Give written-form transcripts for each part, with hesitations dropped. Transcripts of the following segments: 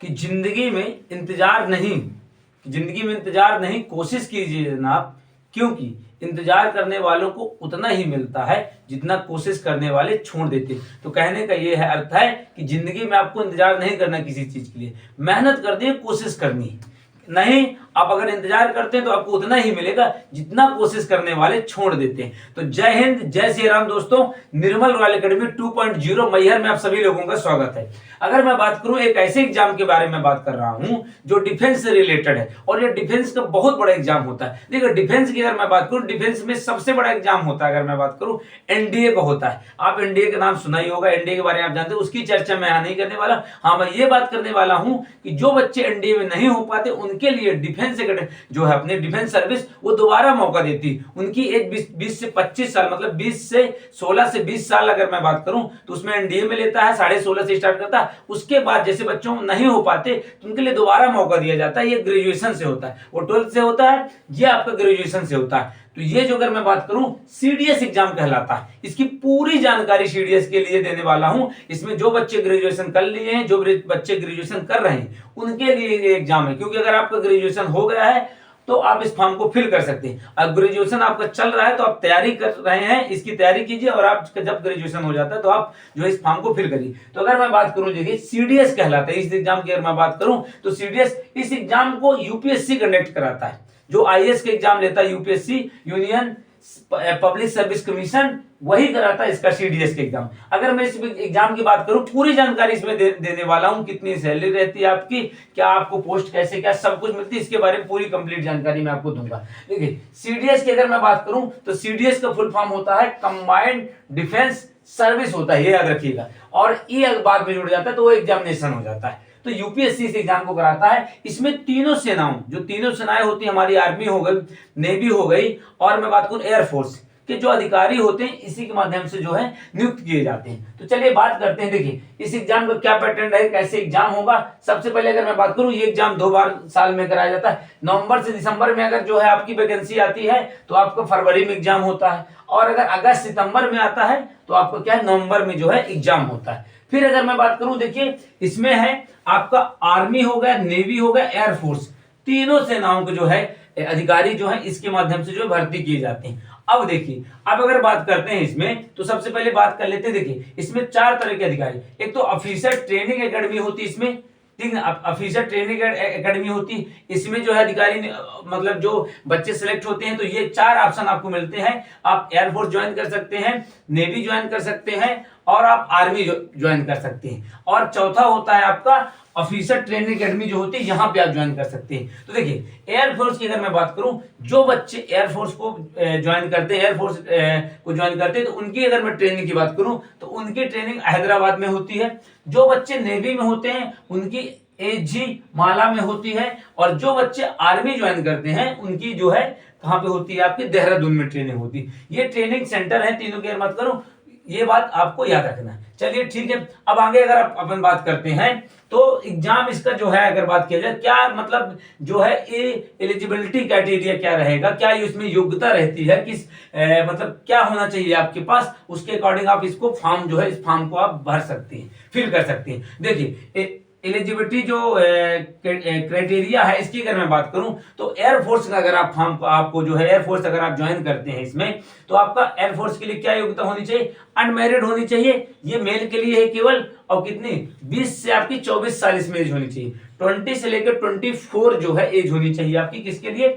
कि जिंदगी में इंतजार नहीं कोशिश कीजिए जनाब, क्योंकि इंतजार करने वालों को उतना ही मिलता है जितना कोशिश करने वाले छोड़ देते हैं। तो कहने का ये है अर्थ है कि जिंदगी में आपको इंतजार नहीं करना किसी चीज के लिए, मेहनत करनी है, कोशिश करनी है। नहीं, आप अगर इंतजार करते हैं तो आपको उतना ही मिलेगा जितना कोशिश करने वाले छोड़ देते हैं। तो जय हिंद, जय श्री राम दोस्तों। निर्मल रॉयल एकेडमी 2.0 मैहर में आप सभी लोगों का स्वागत है। अगर मैं बात करूं एक ऐसे एग्जाम के बारे में बात कर रहा हूं जो डिफेंस से रिलेटेड है, और ये डिफेंस का बहुत बड़ा एग्जाम होता है। देखो डिफेंस की अगर मैं बात करूं, डिफेंस में सबसे बड़ा एग्जाम होता है, अगर मैं बात करूं एनडीए का होता है। आप एनडीए का नाम सुना ही होगा, एनडीए के बारे में आप जानते हैं, उसकी चर्चा मैं यहां नहीं करने वाला। हाँ, मैं ये बात करने वाला हूं कि जो बच्चे एनडीए में नहीं हो पाते उनके लिए डिफेंस जो है अपने डिफेंस सर्विस वो दोबारा मौका देती है। उनकी एज 20 से 25 साल, मतलब 16 से 20 साल अगर मैं बात करूं तो उसमें एनडीए में लेता है, 16.5 से स्टार्ट करता है। उसके बाद जैसे बच्चों नहीं हो पाते तो उनके लिए दोबारा मौका दिया जाता है। ये ग्रेजुएशन से होता है, वो 12th से होता है, ये आपका ग्रेजुएशन से होता है। तो ये जो अगर मैं बात करूं सीडीएस एग्जाम कहलाता है। इसकी पूरी जानकारी सीडीएस के लिए देने वाला हूं। इसमें जो बच्चे ग्रेजुएशन कर लिए हैं, जो बच्चे ग्रेजुएशन कर रहे हैं, उनके लिए ये एग्जाम है। क्योंकि अगर आपका ग्रेजुएशन हो गया है तो आप इस फॉर्म को फिल कर सकते हैं। अब ग्रेजुएशन आपका चल रहा है तो आप तैयारी कर रहे हैं, इसकी तैयारी कीजिए, और आप जब ग्रेजुएशन हो जाता है तो आप जो है इस फॉर्म को फिल करिए। तो अगर मैं बात करूं, देखिए सीडीएस कहलाता है इस एग्जाम की। अगर मैं बात करूं तो सीडीएस इस एग्जाम को यूपीएससी कंडक्ट कराता है। जो आईएएस के एग्जाम लेता है UPSC, union public service commission, वही कराता है इसका सीडीएस के एग्जाम। अगर मैं इस एग्जाम की बात करूं, पूरी जानकारी इसमें देने वाला हूं। कितनी सैलरी रहती है आपकी, क्या आपको पोस्ट कैसे, क्या सब कुछ मिलती है, इसके बारे में पूरी कंप्लीट जानकारी मैं आपको दूंगा। देखिए सीडीएस की अगर मैं बात करूं तो सीडीएस का फुल फॉर्म होता है कंबाइंड डिफेंस सर्विस होता है, ये याद रखिएगा। और ये अगर बाद में जुड़ जाता है तो वो एग्जामिनेशन हो जाता है। तो यूपीएससी इस एग्जाम को कराता है। इसमें तीनों सेनाओं, जो तीनों सेनाएं होती है, हमारी आर्मी हो गई, नेवी हो गई, और मैं बात करूं एयरफोर्स के जो अधिकारी होते हैं, इसी के माध्यम से जो है नियुक्त किए जाते हैं। तो चलिए बात करते हैं। देखिए इस एग्जाम का क्या पैटर्न है, कैसे एग्जाम होगा। सबसे पहले अगर मैं बात करूं, ये एग्जाम 2 बार साल में कराया जाता है। नवंबर से दिसंबर में अगर जो है आपकी वैकेंसी आती है तो आपका फरवरी में एग्जाम होता है, और अगर अगस्त सितंबर में आता है तो आपको क्या है, नवंबर में जो है एग्जाम होता है। फिर अगर मैं बात करूं, देखिए इसमें है आपका आर्मी हो गया, नेवी हो गया, एयरफोर्स, तीनों सेनाओं के जो है अधिकारी जो है इसके माध्यम से जो भर्ती किए जाते हैं। अब देखिए, अब अगर बात करते हैं इसमें, तो सबसे पहले बात कर लेते हैं। देखिए इसमें 4 तरह के अधिकारी, एक तो ऑफिसर ट्रेनिंग एकेडमी होती है इसमें, ठीक है, ऑफिसर ट्रेनिंग एकेडमी होती है। इसमें जो है अधिकारी मतलब जो बच्चे सिलेक्ट होते हैं, तो ये 4 ऑप्शन आपको मिलते हैं। आप एयरफोर्स ज्वाइन कर सकते हैं, नेवी ज्वाइन कर सकते हैं, और आप आर्मी ज्वाइन कर सकते हैं। और चौथा होता है आपका ऑफिसर ट्रेनिंग एकेडमी जो होती है, यहां पे आप ज्वाइन कर सकते हैं। तो देखिए एयरफोर्स की अगर मैं बात करूं, जो बच्चे एयरफोर्स को ज्वाइन करते हैं, एयरफोर्स को ज्वाइन करते हैं, तो उनकी अगर मैं ट्रेनिंग की बात करूं तो उनकी ट्रेनिंग हैदराबाद में होती है। जो बच्चे नेवी में होते हैं उनकी एजी माला में होती है, और जो बच्चे आर्मी ज्वाइन करते हैं उनकी जो है कहां पे होती है, आपकी देहरादून में ट्रेनिंग होती है। ये ट्रेनिंग सेंटर है तीनों की, मत करो, ये बात आपको याद रखना है। चलिए ठीक है, अब आगे अगर अपन बात करते हैं तो एग्जाम इसका जो है अगर बात किया जाए, क्या मतलब जो है एलिजिबिलिटी क्राइटेरिया क्या रहेगा, क्या इसमें योग्यता रहती है, किस मतलब क्या होना चाहिए आपके पास, उसके अकॉर्डिंग आप इसको फॉर्म जो है, इस फॉर्म को आप भर सकते हैं, फिल कर सकते हैं। देखिए एलिजिबिलिटी जो क्राइटेरिया है, इसकी अगर मैं बात करूं तो एयरफोर्स का अगर आप फॉर्म आपको जो है एयरफोर्स अगर आप ज्वाइन करते हैं इसमें, तो आपका एयरफोर्स के लिए क्या योग्यता होनी चाहिए, अनमैरिड होनी चाहिए। ये मेल के लिए है केवल, और कितनी 20 से आपकी 24 साल इसमें एज होनी चाहिए। 20 से लेकर 24 जो है एज होनी चाहिए आपकी, किसके लिए,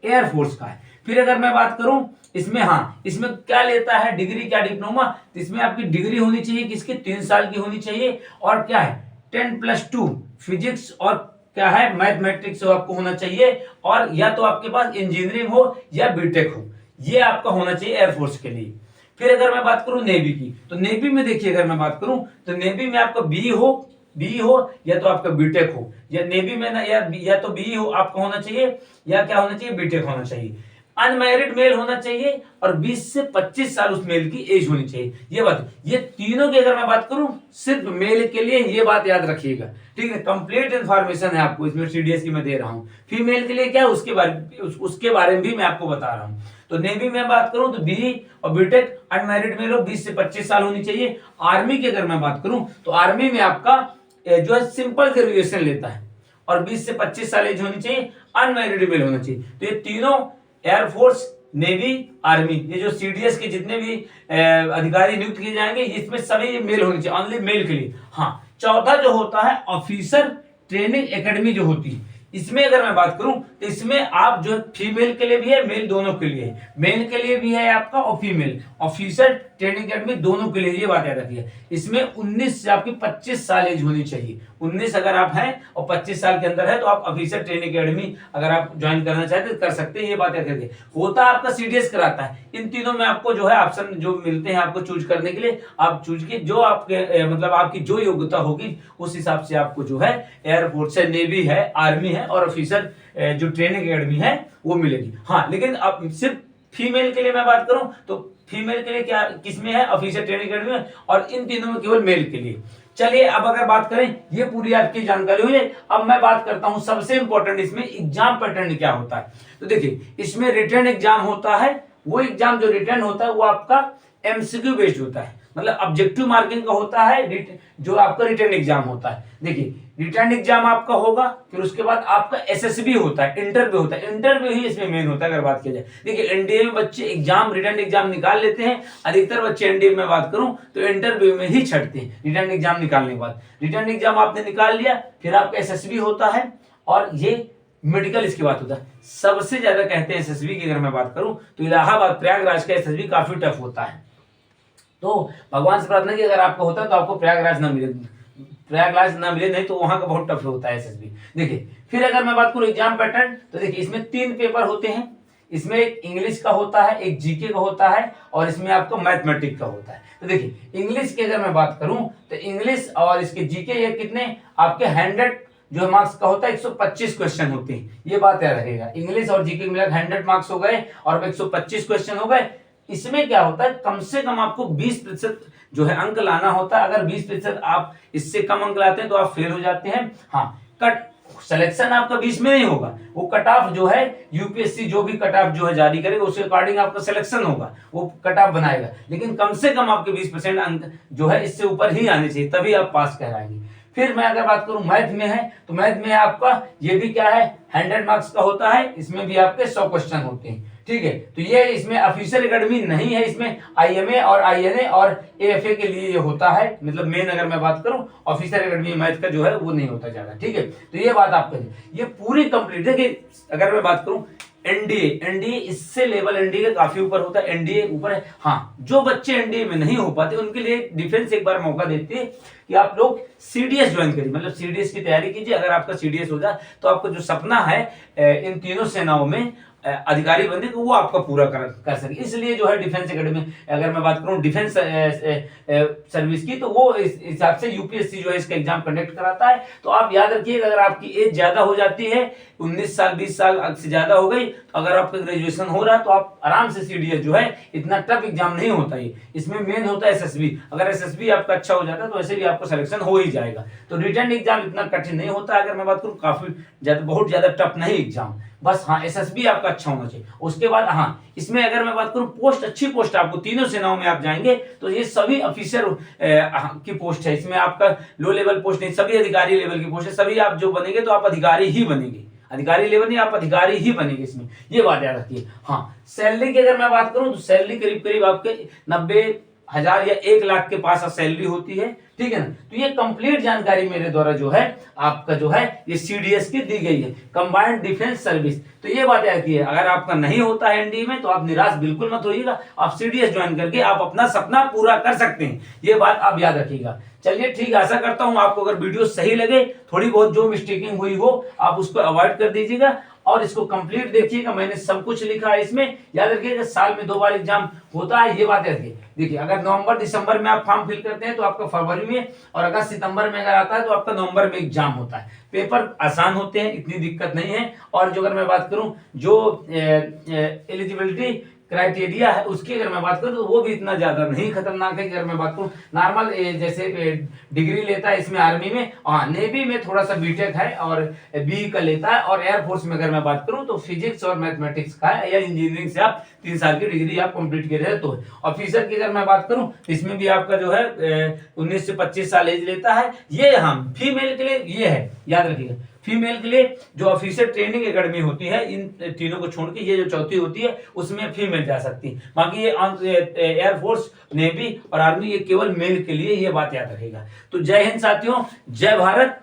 एयरफोर्स का है। फिर अगर मैं बात करूं इसमें, हाँ इसमें क्या लेता है, डिग्री क्या डिप्लोमा, तो इसमें आपकी डिग्री होनी चाहिए किसकी, 3 साल की होनी चाहिए। और क्या है 10+2 फिजिक्स और क्या है मैथमेटिक्स आपको होना चाहिए, और या तो आपके पास इंजीनियरिंग हो या बीटेक हो, ये आपका होना चाहिए एयरफोर्स के लिए। फिर अगर मैं बात करूं नेवी की, तो नेवी में देखिए अगर मैं बात करूं तो नेवी में आपका बी हो या तो आपका बीटेक हो, या नेवी में ना या तो बी हो आपका होना चाहिए, या क्या होना चाहिए, बीटेक होना चाहिए। अनमैरिड मेल होना चाहिए, और 20 से 25 साल उस मेल की एज होनी चाहिए। ये बात, ये तीनों की अगर मैं बात करूं सिर्फ मेल के लिए, ये बात याद रखिएगा, ठीक है। कंप्लीट इंफॉर्मेशन है आपको इसमें सीडीएस की मैं दे रहा हूं। फीमेल के लिए क्या है उसके बारे में भी मैं आपको बता रहा हूं। तो नेवी में बात करूं तो बी और बीटेक, अनमैरिड मेल हो, 20 से 25 साल होनी चाहिए। आर्मी की अगर मैं बात करूं तो आर्मी में आपका जो है सिंपल ग्रेजुएशन लेता है और 20 से 25 साल एज होनी चाहिए, अनमैरिड मेल होना चाहिए। तो ये तीनों एयरफोर्स, नेवी, आर्मी, ये जो सीडीएस के जितने भी अधिकारी नियुक्त किए जाएंगे इसमें सभी मेल होनी चाहिए, ओनली मेल के लिए। हाँ, चौथा जो होता है ऑफिसर ट्रेनिंग एकेडमी जो होती है, इसमें अगर मैं बात करूं तो इसमें आप जो फीमेल के लिए भी है, मेल दोनों के लिए है, मेल के लिए भी है आपका और फीमेल ऑफिसर ट्रेनिंग एकेडमी दोनों के लिए, ये बात याद रखिए। इसमें 19 से आपकी 25 साल एज होनी चाहिए, 19 अगर आप हैं और 25 साल के अंदर है तो आप ऑफिसर ट्रेनिंग एकेडमी अगर आप ज्वाइन करना चाहते हैं तो कर सकते हैं, ये बात याद रखिए। होता आपका सीडीएस कराता है, इन तीनों में आपको जो है ऑप्शन जो मिलते हैं आपको चूज करने के लिए, आप चूज की जो आपके मतलब आपकी जो योग्यता होगी उस हिसाब से आपको जो है एयरफोर्स है, नेवी है, आर्मी है और ऑफिसर जो ट्रेनिंग एकेडमी है वो मिलेगी। हाँ, लेकिन अब सिर्फ फीमेल के लिए मैं बात करूं तो फीमेल के लिए क्या किसमें है, ऑफिसर ट्रेनिंग एकेडमी में, और इन तीनों में केवल मेल के लिए। चलिए अब अगर बात करें, ये पूरी आपकी जानकारी हुई है। अब मैं बात करता हूं सबसे इंपॉर्टेंट इसमें एग्जाम पैटर्न क्या होता है। तो देखिए इसमें रिटर्न एग्जाम होता है, वो एग्जाम जो रिटर्न होता है वो आपका एमसीक्यू बेस्ड होता है, मतलब ऑब्जेक्टिव मार्किंग का होता है जो आपका रिटर्न एग्जाम होता है। देखिए रिटर्न एग्जाम आपका होगा, फिर उसके बाद आपका एसएसबी होता है, इंटरव्यू होता है, इंटरव्यू ही इसमें मेन होता है अगर बात की जाए। देखिए एनडीए में बच्चे एग्जाम रिटर्न एग्जाम निकाल लेते हैं, अधिकतर बच्चे एनडीए में बात करूं तो इंटरव्यू में ही छटते हैं रिटर्न एग्जाम निकालने के बाद। रिटर्न एग्जाम आपने निकाल लिया, फिर आपका एसएसबी होता है और ये मेडिकल इसकी बात होता है। सबसे ज्यादा कहते हैं एसएसबी की अगर मैं बात करूं तो इलाहाबाद प्रयागराज का एसएसबी काफी टफ होता है। तो भगवान से प्रार्थना की अगर आपको होता है तो आपको प्रयागराज ना मिले, नहीं तो वहां का बहुत टफ होता है एसएसबी। देखिए फिर अगर मैं बात करूं एग्जाम पैटर्न, तो देखिए इसमें 3 पेपर होते हैं, इसमें एक इंग्लिश का होता है, एक जीके का होता है और इसमें आपका मैथमेटिक्स का होता है। तो देखिए इंग्लिश की अगर मैं बात करूं तो इंग्लिश और इसके जीके ये कितने आपके 100 जो मार्क्स का होता है, 125 क्वेश्चन होते हैं, ये बात याद रखेगा। इंग्लिश और जीके मिलाकर 100 मार्क्स हो गए और 125 क्वेश्चन हो गए। इसमें क्या होता है, कम से कम आपको 20% जो है अंक लाना होता है। अगर 20% आप इससे कम अंक लाते हैं तो आप फेल हो जाते हैं। हाँ, कट सिलेक्शन आपका 20 में नहीं होगा, वो कट ऑफ जो है यूपीएससी जो भी कट ऑफ जो है जारी करेगा उसके अकॉर्डिंग आपका सिलेक्शन होगा, वो कट ऑफ बनाएगा। लेकिन कम से कम आपके 20% अंक जो है इससे ऊपर ही आने चाहिए, तभी आप पास कहलाएंगे। फिर मैं अगर बात करूं मैथ में है, तो मैथ में आपका ये भी क्या है 100 मार्क्स का होता है, इसमें भी आपके 100 क्वेश्चन होते हैं। ठीक है, तो ये इसमें ऑफिसर एकेडमी नहीं है, इसमें आईएमए और आईएनए और एएफए के लिए ये होता है। मतलब मेन अगर मैं बात करूं ऑफिसर एकेडमी मैथ का जो है वो नहीं होता ज्यादा। ठीक है, तो ये बात आप करिए, ये पूरी कंप्लीट है। कि अगर मैं बात करूं एनडीए इससे लेवल एनडीए का काफी ऊपर होता है, एनडीए ऊपर है। हाँ, जो बच्चे एनडीए में नहीं हो पाते उनके लिए डिफेंस एक बार मौका देती है कि आप लोग सीडीएस ज्वाइन करिए, मतलब सीडीएस की तैयारी कीजिए। अगर आपका सीडीएस हो जाए तो आपका जो सपना है इन तीनों सेनाओं में अधिकारी बनने को वो आपका पूरा कर सके। इसलिए जो है डिफेंस एकेडमी, अगर मैं बात करूं डिफेंस सर्विस की, तो वो इस हिसाब से यूपीएससी जो है इसका एग्जाम कंडक्ट कराता है। तो आप याद रखिएगा, अगर आपकी एज ज्यादा हो जाती है, 19 साल 20 साल से ज्यादा हो गई, तो अगर आपका ग्रेजुएशन हो रहा है तो आप आराम से सीडीएस जो है, इतना टफ एग्जाम नहीं होता है। इसमें मेन होता है एसएसबी। अगर एसएसबी आपका अच्छा हो जाता है तो वैसे भी आपका सिलेक्शन हो ही जाएगा। तो रिटर्न एग्जाम इतना कठिन नहीं होता है। अगर मैं बात करूं काफी ज्यादा, बहुत ज्यादा टफ नहीं एग्जाम, बस हाँ एसएसबी आपका अच्छा होना चाहिए। उसके बाद हाँ, इसमें अगर मैं बात करूं पोस्ट, अच्छी पोस्ट आपको तीनों सेनाओं में आप जाएंगे तो ये सभी ऑफिसर की पोस्ट है। इसमें आपका लो लेवल पोस्ट नहीं, सभी अधिकारी लेवल की पोस्ट है। सभी आप जो बनेंगे तो आप अधिकारी ही बनेंगे, अधिकारी लेवल नहीं, आप अधिकारी ही बनेंगे इसमें, ये बात याद रखिए। हाँ, सैलरी की अगर मैं बात करूं तो सैलरी करीब करीब आपके 90,000 या 1 लाख के पास सैलरी होती है। ठीक है ना, तो ये कंप्लीट जानकारी मेरे द्वारा जो है आपका जो है ये सीडीएस की दी गई है, कंबाइंड डिफेंस सर्विस। तो ये बात आती है, अगर आपका नहीं होता है एनडीए में तो आप निराश बिल्कुल मत होइएगा, आप सीडीएस ज्वाइन करके आप अपना सपना पूरा कर सकते हैं, ये बात आप याद रखिएगा। चलिए ठीक है, आशा करता हूं आपको अगर वीडियो सही लगे, थोड़ी बहुत जो मिस्टेकिंग हुई हो आप उसको अवॉइड कर दीजिएगा और इसको कंप्लीट देखिएगा। मैंने सब कुछ लिखा है इसमें, याद रखिएगा साल में 2 बार एग्जाम होता है, ये बात याद रखिए। देखिए अगर नवंबर दिसंबर में आप फॉर्म फिल करते हैं तो आपका फरवरी में, और अगस्त सितंबर में अगर आता है तो आपका नवंबर में एग्जाम होता है। पेपर आसान होते हैं, इतनी दिक्कत नहीं है। और जो अगर मैं बात करूं जो एलिजिबिलिटी क्राइटेरिया है उसकी अगर मैं बात करूं तो वो भी इतना ज्यादा नहीं खतरनाक है। अगर मैं बात करूं नॉर्मल जैसे डिग्री लेता है इसमें आर्मी में, नेवी में थोड़ा सा बीटेक है और बी का लेता है, और एयरफोर्स में अगर मैं बात करूं तो फिजिक्स और मैथमेटिक्स का है, या इंजीनियरिंग से आप 3 साल की डिग्री आप कंप्लीट कर रहे हैं। तो ऑफिसर की अगर मैं बात करूं तो इसमें भी आपका जो है 19 से 25 साल एज लेता है। ये हम फीमेल के लिए ये है, याद रखिएगा, फीमेल के लिए जो ऑफिसर ट्रेनिंग एकेडमी होती है, इन तीनों को छोड़ के ये जो चौथी होती है उसमें फीमेल जा सकती है। बाकी ये एयरफोर्स, नेवी और आर्मी ये केवल मेल के लिए, ये बात याद रखेगा। तो जय हिंद साथियों, जय भारत।